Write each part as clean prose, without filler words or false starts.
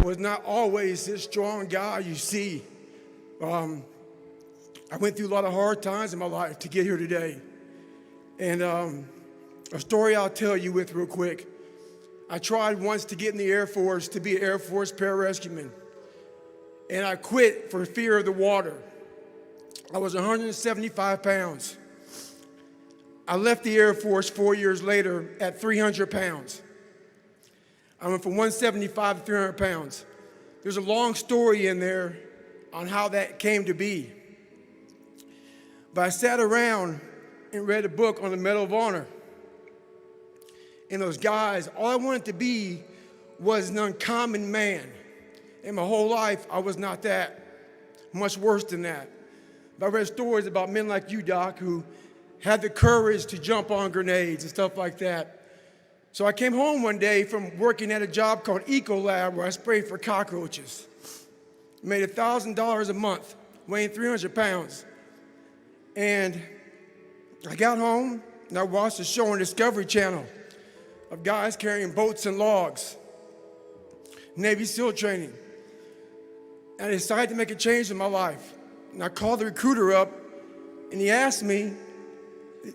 was not always this strong guy you see. I went through a lot of hard times in my life to get here today. And a story I'll tell you with real quick. I tried once to get in the Air Force to be an Air Force pararescueman. And I quit for fear of the water. I was 175 pounds. I left the Air Force 4 years later at 300 pounds. I went from 175 to 300 pounds. There's a long story in there on how that came to be. But I sat around and read a book on the Medal of Honor. And those guys, all I wanted to be was an uncommon man. In my whole life, I was not that. Much worse than that. But I read stories about men like you, Doc, who had the courage to jump on grenades and stuff like that. So I came home one day from working at a job called Ecolab where I sprayed for cockroaches. Made $1,000 a month, weighing 300 pounds. And I got home and I watched a show on Discovery Channel of guys carrying boats and logs, Navy SEAL training. And I decided to make a change in my life. And I called the recruiter up and he asked me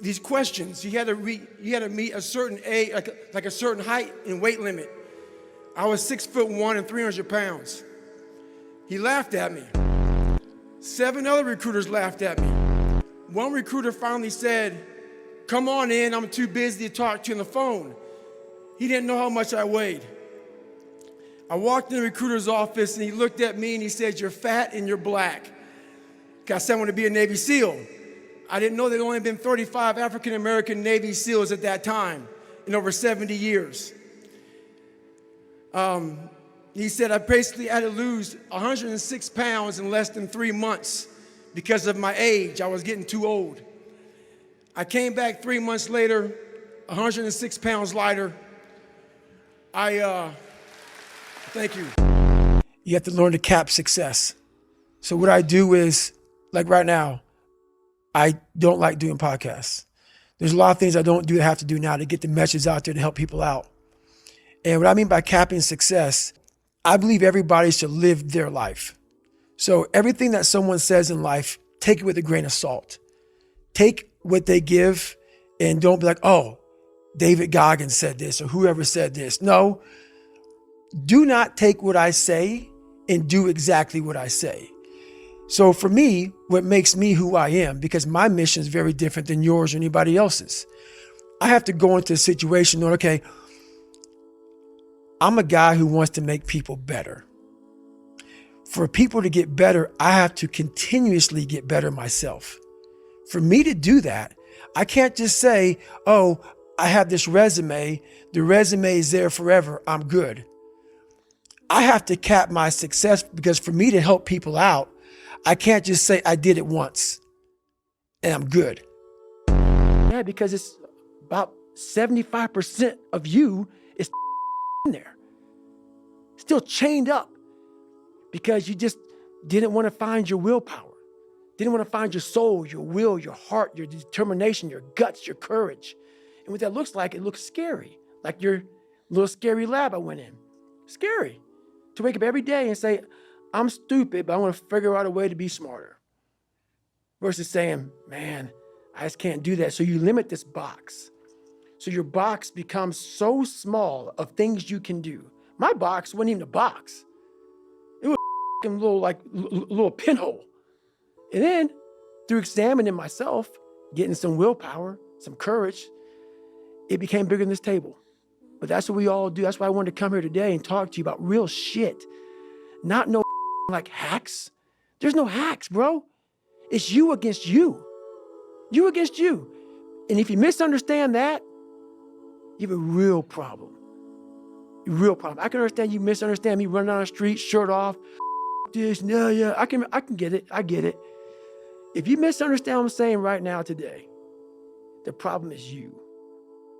these questions. You had to meet a certain age, like a certain height and weight limit. I was 6'1" and 300 pounds. He laughed at me. 7 other recruiters laughed at me. One recruiter finally said, "Come on in, I'm too busy to talk to you on the phone." He didn't know how much I weighed. I walked in the recruiter's office and he looked at me and he said, "You're fat and you're black." I said I wanted to be a Navy SEAL. I didn't know there'd only been 35 African-American Navy SEALs at that time in over 70 years. He said I basically had to lose 106 pounds in less than 3 months because of my age. I was getting too old. I came back 3 months later, 106 pounds lighter. Thank you. You have to learn to cap success. So what I do is, like right now, I don't like doing podcasts. There's a lot of things I don't do that I have to do now to get the message out there to help people out. And what I mean by capping success, I believe everybody should live their life. So everything that someone says in life, take it with a grain of salt. Take what they give and don't be like, "Oh, David Goggins said this," or whoever said this. No, do not take what I say and do exactly what I say. So for me, what makes me who I am, because my mission is very different than yours or anybody else's. I have to go into a situation knowing, okay, I'm a guy who wants to make people better. For people to get better, I have to continuously get better myself. For me to do that, I can't just say, "Oh, I have this resume. The resume is there forever. I'm good." I have to cap my success, because for me to help people out, I can't just say I did it once and I'm good. Yeah, because it's about 75% of you is in there, still chained up, because you just didn't want to find your willpower, didn't want to find your soul, your will, your heart, your determination, your guts, your courage. And what that looks like, it looks scary, like your little scary lab I went in. Scary to wake up every day and say, "I'm stupid, but I want to figure out a way to be smarter." Versus saying, "Man, I just can't do that." So you limit this box. So your box becomes so small of things you can do. My box wasn't even a box. It was a little pinhole. And then through examining myself, getting some willpower, some courage, it became bigger than this table. But that's what we all do. That's why I wanted to come here today and talk to you about real shit. Not no like hacks. There's no hacks, bro. It's you against you. You against you. And if you misunderstand that, you have a real problem. A real problem. I can understand you misunderstand me running down the street, shirt off. This, no, yeah, I can get it. I get it. If you misunderstand what I'm saying right now today, the problem is you.